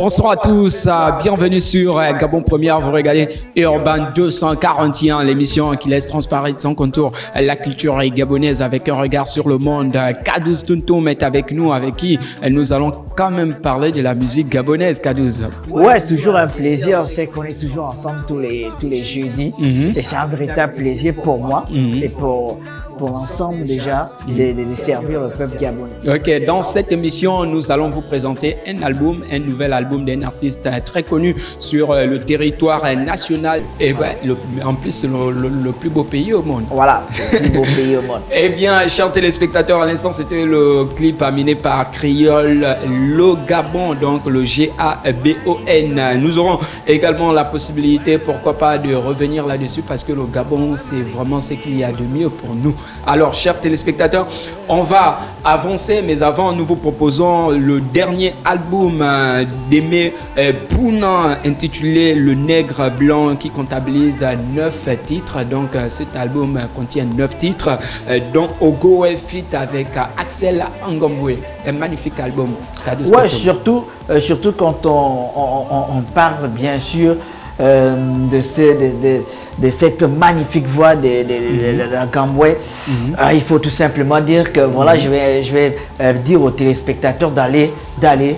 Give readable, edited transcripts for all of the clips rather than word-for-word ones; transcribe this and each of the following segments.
Bonsoir à tous, bienvenue sur Gabon Première, vous regardez Urban 241, l'émission qui laisse transparaître sans contour la culture gabonaise avec un regard sur le monde. K12 Tuntum est avec nous, avec qui nous allons quand même parler de la musique gabonaise. K12. Ouais, toujours un plaisir, on sait qu'on est toujours ensemble tous les jeudis et c'est un véritable plaisir pour moi et pour l'ensemble déjà de servir le peuple gabonais. Ok, dans cette émission, nous allons vous présenter un nouvel album d'un artiste très connu sur le territoire national et en plus le plus beau pays au monde. Voilà, le plus beau pays au monde. Eh bien, chers téléspectateurs, à l'instant, c'était le clip amené par Créole Le Gabon, donc le G-A-B-O-N. Nous aurons également la possibilité, pourquoi pas, de revenir là-dessus parce que le Gabon, c'est vraiment ce qu'il y a de mieux pour nous. Alors, chers téléspectateurs, on va avancer, mais avant, nous vous proposons le dernier album d'Aimé Pouna, intitulé Le Nègre Blanc, qui comptabilise 9 titres. Donc, cet album contient 9 titres, dont Ogo est fit avec Axel Ngamboué. Un magnifique album. Ouais, surtout quand on parle, bien sûr, de cette magnifique voix de Ngamboué. Il faut tout simplement dire que voilà, je vais dire aux téléspectateurs d'aller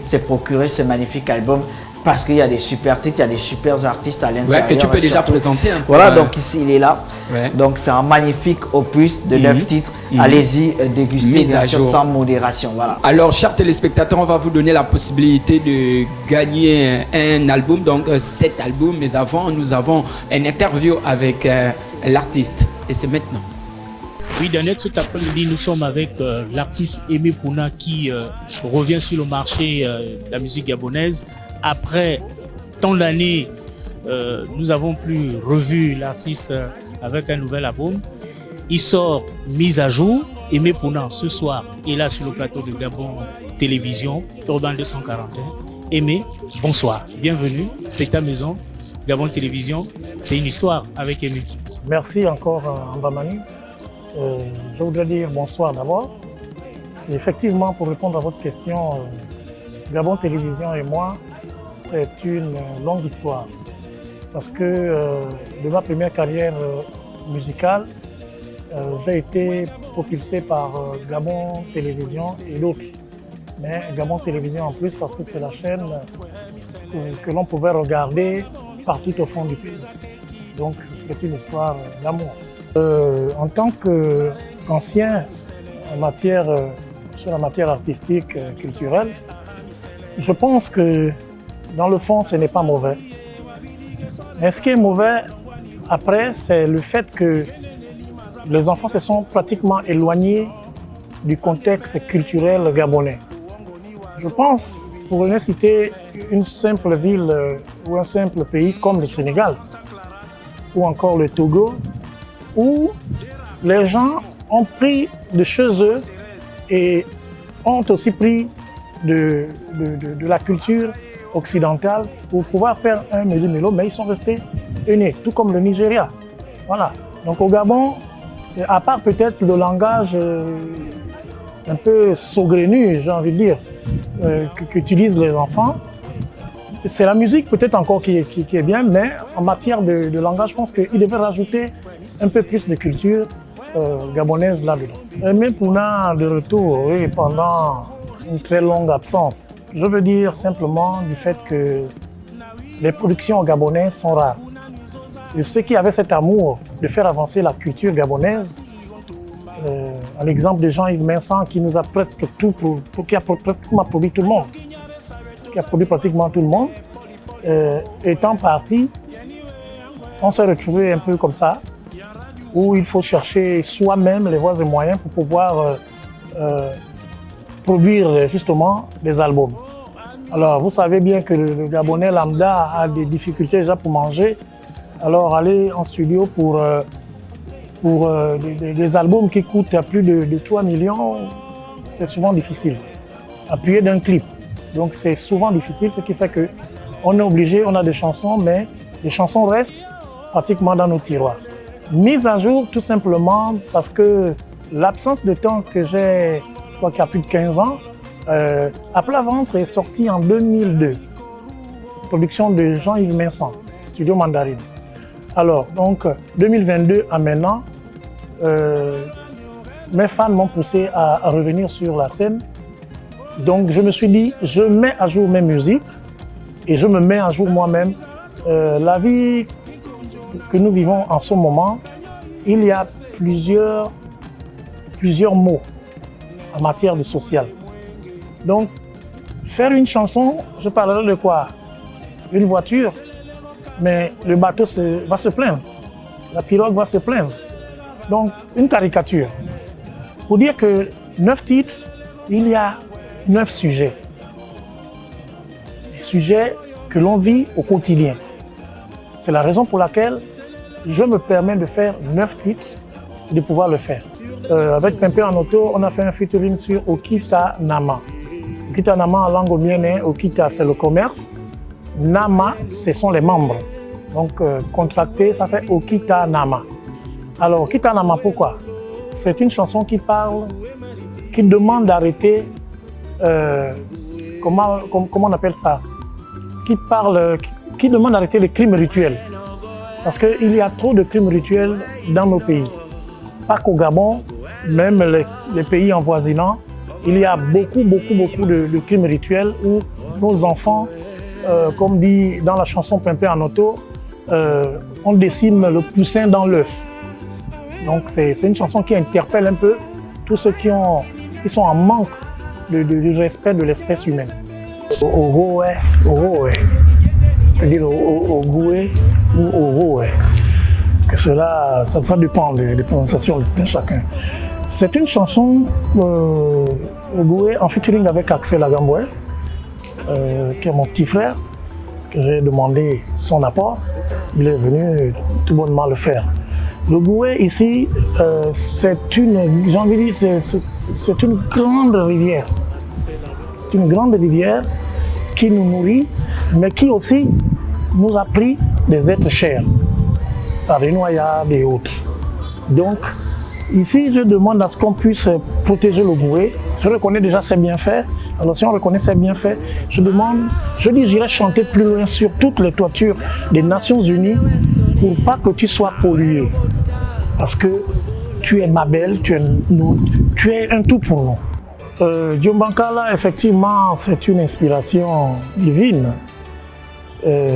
se procurer ce magnifique album parce qu'il y a des super titres, il y a des super artistes à l'intérieur. Ouais, que tu peux déjà présenter un peu. Voilà, donc ici il est là. Ouais. Donc c'est un magnifique opus de 9 titres. Allez-y, dégustez bien sûr sans modération. Voilà. Alors, chers téléspectateurs, on va vous donner la possibilité de gagner un album. Donc cet album, mais avant, nous avons une interview avec l'artiste. Et c'est maintenant. Oui, Daniel, cet après-midi, nous sommes avec l'artiste Aimé Pouna qui revient sur le marché de la musique gabonaise. Après tant d'années, nous n'avons plus revu l'artiste avec un nouvel album. Il sort Mise à jour. Aimé Pouna, ce soir, est là sur le plateau de Gabon Télévision, Urban 241. Aimé, bonsoir, bienvenue, c'est ta maison, Gabon Télévision, c'est une histoire avec Aimé. Merci encore, Mbamani. Je voudrais dire bonsoir d'abord. Effectivement, pour répondre à votre question, Gabon Télévision et moi, c'est une longue histoire. Parce que de ma première carrière musicale, j'ai été propulsé par Gabon Télévision et d'autres. Mais Gabon Télévision en plus parce que c'est la chaîne que l'on pouvait regarder partout au fond du pays. Donc c'est une histoire d'amour. En tant qu'ancien sur la matière artistique, culturelle, je pense que dans le fond, ce n'est pas mauvais. Mais ce qui est mauvais, après, c'est le fait que les enfants se sont pratiquement éloignés du contexte culturel gabonais. Je pense, pour ne citer une simple ville ou un simple pays comme le Sénégal, ou encore le Togo, où les gens ont pris de chez eux et ont aussi pris de la culture occidentale pour pouvoir faire un méli-mélo, mais ils sont restés unis, tout comme le Nigeria. Voilà. Donc au Gabon, à part peut-être le langage un peu saugrenu, j'ai envie de dire, qu'utilisent les enfants, c'est la musique peut-être encore qui est bien, mais en matière de langage, je pense qu'il devait rajouter un peu plus de culture gabonaise là-dedans. Aimé Pouna de retour, oui, pendant une très longue absence. Je veux dire simplement du fait que les productions gabonaises sont rares. Et ceux qui avaient cet amour de faire avancer la culture gabonaise, à l'exemple de Jean-Yves Vincent qui nous a presque qui a pratiquement produit tout le monde, qui a produit pratiquement tout le monde, étant parti, on s'est retrouvé un peu comme ça, où il faut chercher soi-même les voies et moyens pour pouvoir produire justement des albums. Alors vous savez bien que le Gabonais lambda a des difficultés déjà pour manger, alors aller en studio pour des albums qui coûtent plus de 3 millions, c'est souvent difficile. Appuyé d'un clip. Donc c'est souvent difficile, ce qui fait qu'on est obligé, on a des chansons, mais les chansons restent pratiquement dans nos tiroirs. Mise à jour tout simplement parce que l'absence de temps que j'ai, je crois qu'il y a plus de 15 ans, À plat ventre est sorti en 2002. production de Jean-Yves Vincent, Studio Mandarine. Alors, donc, 2022 à maintenant, mes fans m'ont poussé à revenir sur la scène. Donc, je me suis dit, je mets à jour mes musiques et je me mets à jour moi-même. La vie que nous vivons en ce moment, il y a plusieurs mots en matière de social. Donc, faire une chanson, je parlerai de quoi? Une voiture, mais le bateau va se plaindre, la pirogue va se plaindre. Donc, une caricature. Pour dire que 9 titres, il y a 9 sujets. Des sujets que l'on vit au quotidien. C'est la raison pour laquelle je me permets de faire 9 titres et de pouvoir le faire. Avec Pimpé en auto, on a fait un featuring sur Okita Nama. Okita Nama en langue mienne, Okita c'est le commerce, Nama ce sont les membres. Donc contracté, ça fait Okita Nama. Alors Okita Nama, pourquoi? C'est une chanson qui parle, qui demande d'arrêter, comment on appelle ça? Qui demande d'arrêter les crimes rituels. Parce qu'il y a trop de crimes rituels dans nos pays. Pas qu'au Gabon, même les pays envoisinants, il y a beaucoup de crimes rituels où nos enfants, comme dit dans la chanson Pimpé en auto, on décime le poussin dans l'œuf. Donc c'est une chanson qui interpelle un peu tous ceux qui sont en manque du respect de l'espèce humaine. Ogoé, c'est-à-dire Ogoué ou Ogoé. Que cela, ça dépend des prononciations de chacun. C'est une chanson Ogoué en featuring avec Axel Agamboué, qui est mon petit frère, que j'ai demandé son apport. Il est venu tout bonnement le faire. Le Goué ici, c'est une grande rivière. C'est une grande rivière qui nous nourrit, mais qui aussi nous a pris des êtres chers, par des noyades et autres. Donc, ici, je demande à ce qu'on puisse protéger le Goué. Je reconnais déjà ses bienfaits. Alors, si on reconnaît ses bienfaits, je dis, j'irai chanter plus loin sur toutes les toitures des Nations Unies pour pas que tu sois pollué. Parce que tu es ma belle, tu es un tout pour nous. Diombankala, effectivement, c'est une inspiration divine.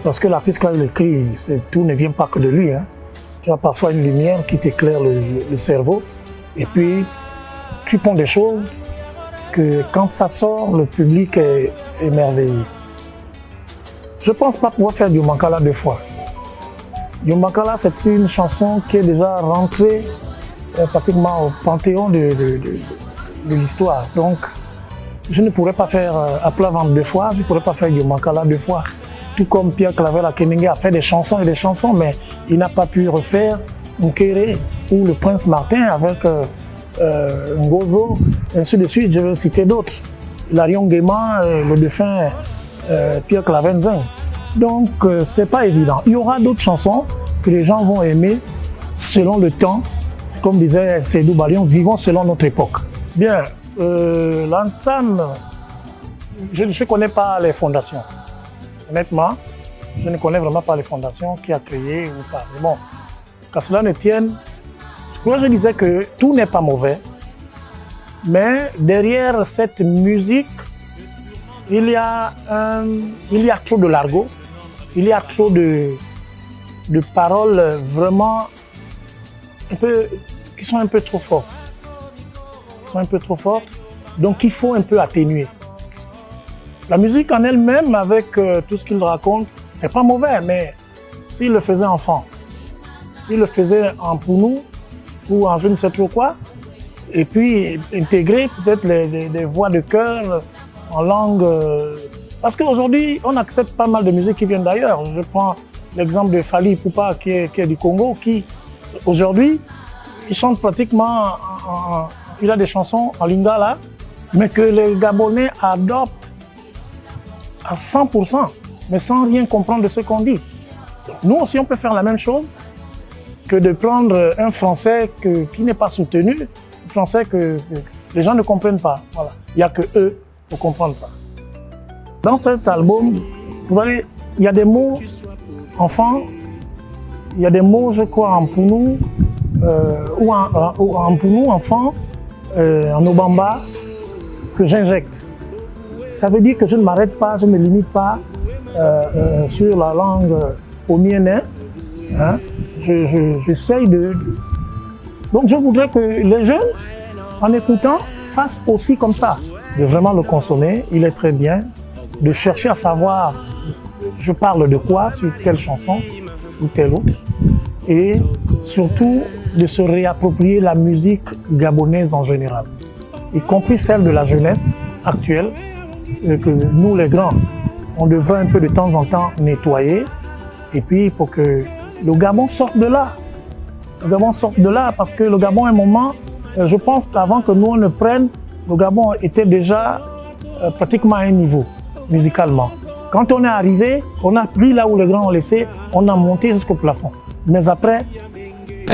Parce que l'artiste, quand il écrit, tout ne vient pas que de lui. Hein. Tu as parfois une lumière qui t'éclaire le cerveau. Et puis, tu ponds des choses que quand ça sort, le public est émerveillé. Je ne pense pas pouvoir faire Diombankala 2 fois. Diombankala, c'est une chanson qui est déjà rentrée pratiquement au panthéon de l'histoire. Donc, je ne pourrais pas faire À plat ventre 2 fois, je ne pourrais pas faire Diombankala 2 fois. Tout comme Pierre Claver Akeningue a fait des chansons et des chansons, mais il n'a pas pu refaire Nkéré ou le Prince Martin avec Ngozo, ainsi de suite, je vais citer d'autres. Larion Guéma, le défunt Pierre Claver Nzeng. Donc, c'est pas évident. Il y aura d'autres chansons que les gens vont aimer selon le temps. Comme disait Seydou Balion, vivons selon notre époque. Bien, l'Ansan, je ne connais pas les fondations. Honnêtement, je ne connais vraiment pas les fondations qui a créé ou pas. Mais bon, qu'à cela ne tienne, moi je disais que tout n'est pas mauvais, mais derrière cette musique, il y a trop de l'argot, il y a trop de paroles vraiment qui sont un peu trop fortes. Donc il faut un peu atténuer. La musique en elle-même, avec tout ce qu'il raconte, c'est pas mauvais, mais s'il le faisait enfant, s'il le faisait en Pounou ou en je ne sais trop quoi, et puis intégrer peut-être des voix de chœur en langue. Parce qu'aujourd'hui, on accepte pas mal de musique qui viennent d'ailleurs. Je prends l'exemple de Fally Ipupa qui est du Congo, qui aujourd'hui, il chante pratiquement, il a des chansons en lingala, mais que les Gabonais adoptent à 100%, mais sans rien comprendre de ce qu'on dit. Donc, nous aussi, on peut faire la même chose que de prendre un français qui n'est pas soutenu, un français que les gens ne comprennent pas. Voilà. Il n'y a que eux pour comprendre ça. Dans cet album, vous allez il y a des mots enfants, il y a des mots, je crois, en Pounou, ou en Pounou, enfant, en Obamba, que j'injecte. Ça veut dire que je ne m'arrête pas, je ne me limite pas sur la langue omienne. Hein. J'essaye de... Donc je voudrais que les jeunes, en écoutant, fassent aussi comme ça, de vraiment le consommer. Il est très bien de chercher à savoir, je parle de quoi, sur quelle chanson ou telle autre, et surtout de se réapproprier la musique gabonaise en général, y compris celle de la jeunesse actuelle, que nous les grands, on devrait un peu de temps en temps nettoyer, et puis pour que le Gabon sorte de là. Le Gabon sorte de là parce que le Gabon, à un moment, je pense qu'avant que nous on le prenne, le Gabon était déjà pratiquement à un niveau, musicalement. Quand on est arrivé, on a pris là où les grands ont laissé, on a monté jusqu'au plafond. Mais après...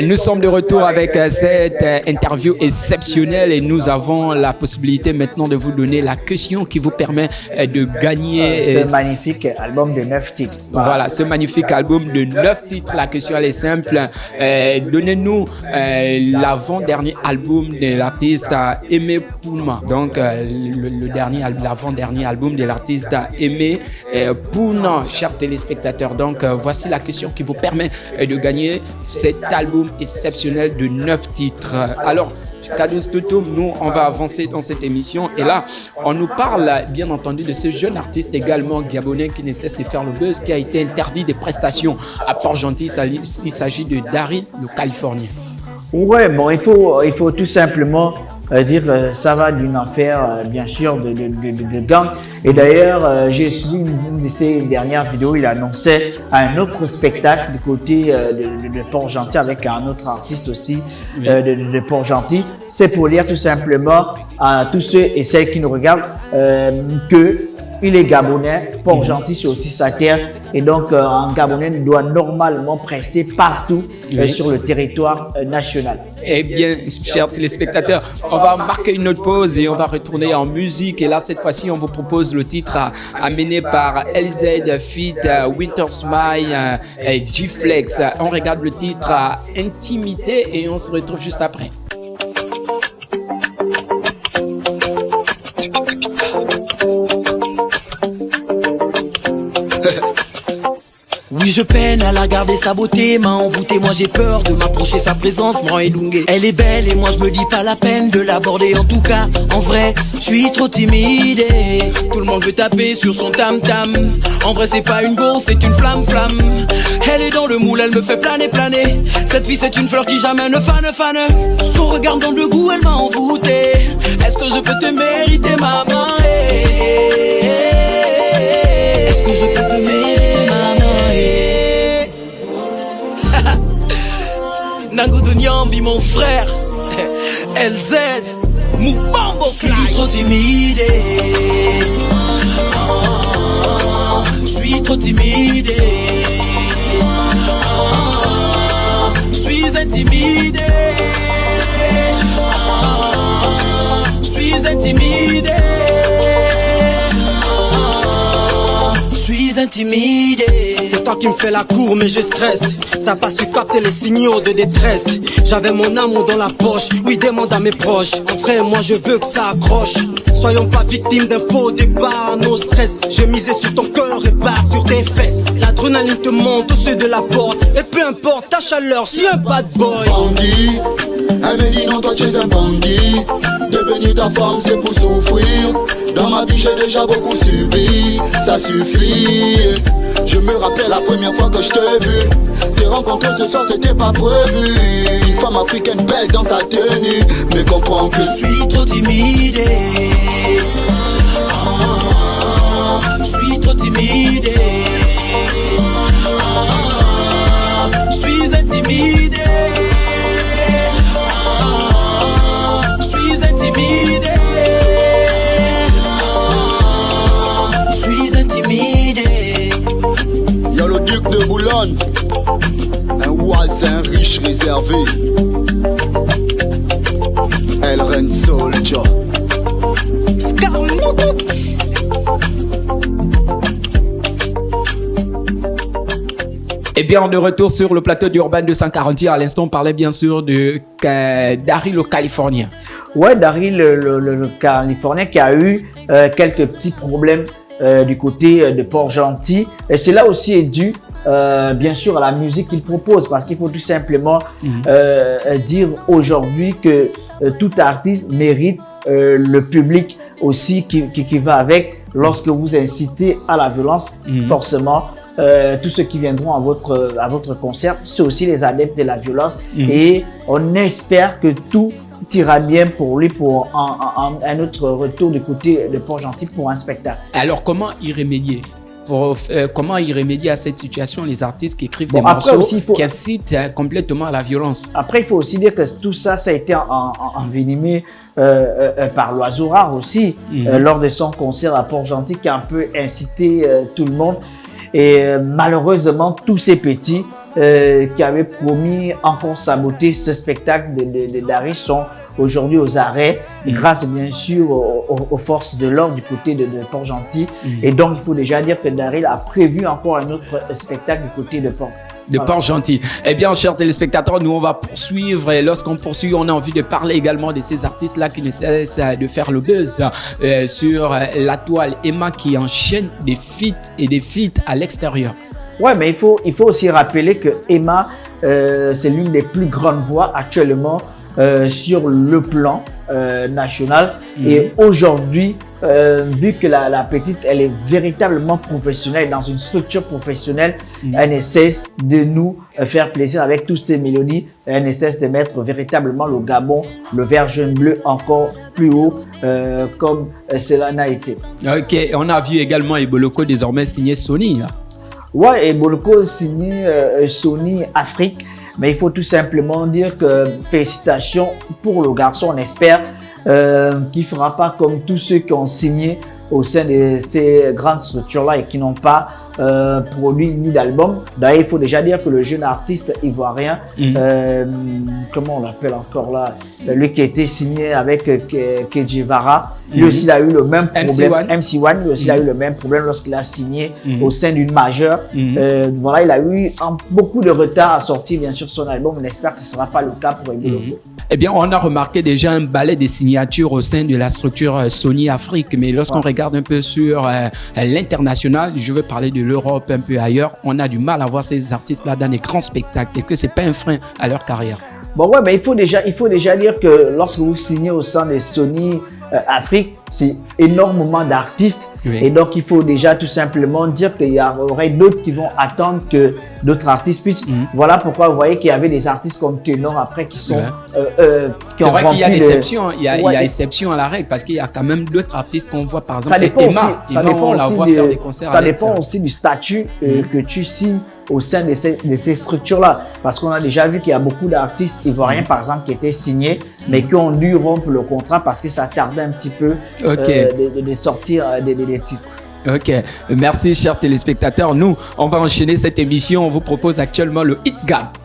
Nous sommes de retour avec cette interview exceptionnelle et nous avons la possibilité maintenant de vous donner la question qui vous permet de gagner ce magnifique album de 9 titres. Voilà, ce magnifique album de 9 titres. La question elle est simple. Donnez-nous l'avant-dernier album de l'artiste Aimé Pouna. Donc l'avant-dernier album de l'artiste Aimé Pouna, chers téléspectateurs. Donc voici la question qui vous permet de gagner cet album exceptionnel de 9 titres. Alors, Kadous Toto, nous, on va avancer dans cette émission et là, on nous parle bien entendu de ce jeune artiste également gabonais qui ne cesse de faire le buzz, qui a été interdit des prestations à Port-Gentil. Il s'agit de Darin, le Californien. Ouais, bon, il faut tout simplement dire ça va d'une affaire bien sûr de gang. Et d'ailleurs, j'ai suivi une de ses dernières vidéos, il annonçait un autre spectacle du côté de Port-Gentil avec un autre artiste aussi de Port-Gentil. C'est pour dire tout simplement à tous ceux et celles qui nous regardent que il est gabonais, Port-Gentil c'est aussi sa terre et donc un Gabonais doit normalement prester partout sur le territoire national. Eh bien, chers téléspectateurs, on va marquer une autre pause et on va retourner en musique. Et là, cette fois-ci, on vous propose le titre amené par LZ feat. Winter Smile G-Flex. On regarde le titre Intimité et on se retrouve juste après. Oui, je peine à la garder, sa beauté m'a envoûté. Moi j'ai peur de m'approcher, sa présence m'en élongué. Elle est belle et moi je me dis pas la peine de l'aborder. En tout cas, en vrai, je suis trop timide. Tout le monde veut taper sur son tam-tam. En vrai c'est pas une go, c'est une flamme-flamme. Elle est dans le moule, elle me fait planer. Cette fille c'est une fleur qui jamais ne fane. Son regard dans le goût, elle m'a envoûté. Est-ce que je peux te mériter, maman? Est-ce que je peux te mériter, maman? Nangoudou Nyambi, mon frère. LZ, Moubambo. Je suis trop timide. Je suis trop timide. Je suis intimidé. Je suis intimidé. Je suis intimidé. C'est toi qui me fais la cour mais je stresse. T'as pas su capter les signaux de détresse. J'avais mon amour dans la poche. Oui, demande à mes proches. En vrai, moi je veux que ça accroche. Soyons pas victimes d'un faux départ. Nos stress, j'ai misé sur ton cœur et pas sur tes fesses. L'adrénaline te monte au-dessus de la porte. Et peu importe ta chaleur, si un bad boy. Bandit, elle me dit non, toi tu es un bandit. Devenir ta femme c'est pour souffrir. Dans ma vie j'ai déjà beaucoup subi. Ça suffit. Je me rappelle la première fois que je t'ai vu. Tes rencontres ce soir c'était pas prévu. Une femme africaine belle dans sa tenue. Mais comprends que je suis trop timide. Je suis trop timide. Je suis intimidé. Je suis intimidé. Je suis intimidé. Y'a le duc de Boulogne, un voisin riche réservé. El Ren Soldier. bien, de retour sur le plateau d'Urban 240, à l'instant, on parlait bien sûr de Dari le Californien. Ouais, Dari le Californien qui a eu quelques petits problèmes du côté de Port-Gentil. Et cela aussi est dû, bien sûr, à la musique qu'il propose, parce qu'il faut tout simplement dire aujourd'hui que tout artiste mérite le public aussi qui va avec. Lorsque vous incitez à la violence, forcément, tous ceux qui viendront à votre concert, c'est aussi les adeptes de la violence. Et on espère que tout ira bien pour lui pour un autre retour du côté de Port-Gentil pour un spectacle. Alors, comment y remédier? Comment y remédier à cette situation, les artistes qui écrivent des morceaux qui incitent complètement à la violence? Après, il faut aussi dire que tout ça, ça a été envenimé par l'Oiseau Rare aussi, lors de son concert à Port-Gentil, qui a un peu incité tout le monde. Et malheureusement, tous ces petits qui avaient promis encore saboter ce spectacle de Dari sont aujourd'hui aux arrêts, grâce bien sûr aux forces de l'ordre du côté de Port-Gentil. Et donc, il faut déjà dire que Dari a prévu encore un autre spectacle du côté de Port-Gentil. Eh bien, chers téléspectateurs, nous on va poursuivre. Et lorsqu'on poursuit, on a envie de parler également de ces artistes-là qui ne cessent de faire le buzz sur la toile. Emma qui enchaîne des feats à l'extérieur. Ouais, mais il faut aussi rappeler que Emma, c'est l'une des plus grandes voix actuellement sur le plan national. Et aujourd'hui, vu que la petite, elle est véritablement professionnelle, dans une structure professionnelle, elle ne cesse de nous faire plaisir avec toutes ces mélodies. Elle ne cesse de mettre véritablement le Gabon, le vert jaune bleu encore plus haut, comme cela n'a été. Ok, on a vu également Eboloko désormais signer Sony. Là. Ouais, Eboloko signé Sony Afrique. Mais il faut tout simplement dire que félicitations pour le garçon. On espère qu'il ne fera pas comme tous ceux qui ont signé au sein de ces grandes structures-là et qui n'ont pas produit ni d'album. D'ailleurs, il faut déjà dire que le jeune artiste ivoirien, comment on l'appelle encore là, lui qui a été signé avec Kejivara, lui aussi il a eu le même problème. MC1, lui aussi il a eu le même problème lorsqu'il a signé au sein d'une majeure. Voilà, il a eu beaucoup de retard à sortir bien sûr son album. On espère que ce ne sera pas le cas pour Eboloko. Eh bien, on a remarqué déjà un balai de signatures au sein de la structure Sony Afrique, mais lorsqu'on regarde un peu sur l'international, je veux parler de l'Europe, un peu ailleurs, on a du mal à voir ces artistes-là dans des grands spectacles. Est-ce que c'est pas un frein à leur carrière? Bon ouais, mais il faut déjà dire que lorsque vous signez au sein de Sony Afrique, c'est énormément d'artistes. Et donc, il faut déjà tout simplement dire qu'il y aurait d'autres qui vont attendre que d'autres artistes puissent. Voilà pourquoi vous voyez qu'il y avait des artistes comme Ténor après qui sont... c'est vrai qu'il y a l'exception, il y a exception à la règle parce qu'il y a quand même d'autres artistes qu'on voit par exemple. Ça dépend aussi du statut que tu signes au sein de ces structures-là. Parce qu'on a déjà vu qu'il y a beaucoup d'artistes ivoiriens, par exemple, qui étaient signés, mais qui ont dû rompre le contrat parce que ça tardait un petit peu de sortir des titres. Ok, merci chers téléspectateurs. Nous, on va enchaîner cette émission. On vous propose actuellement le Hit Gap.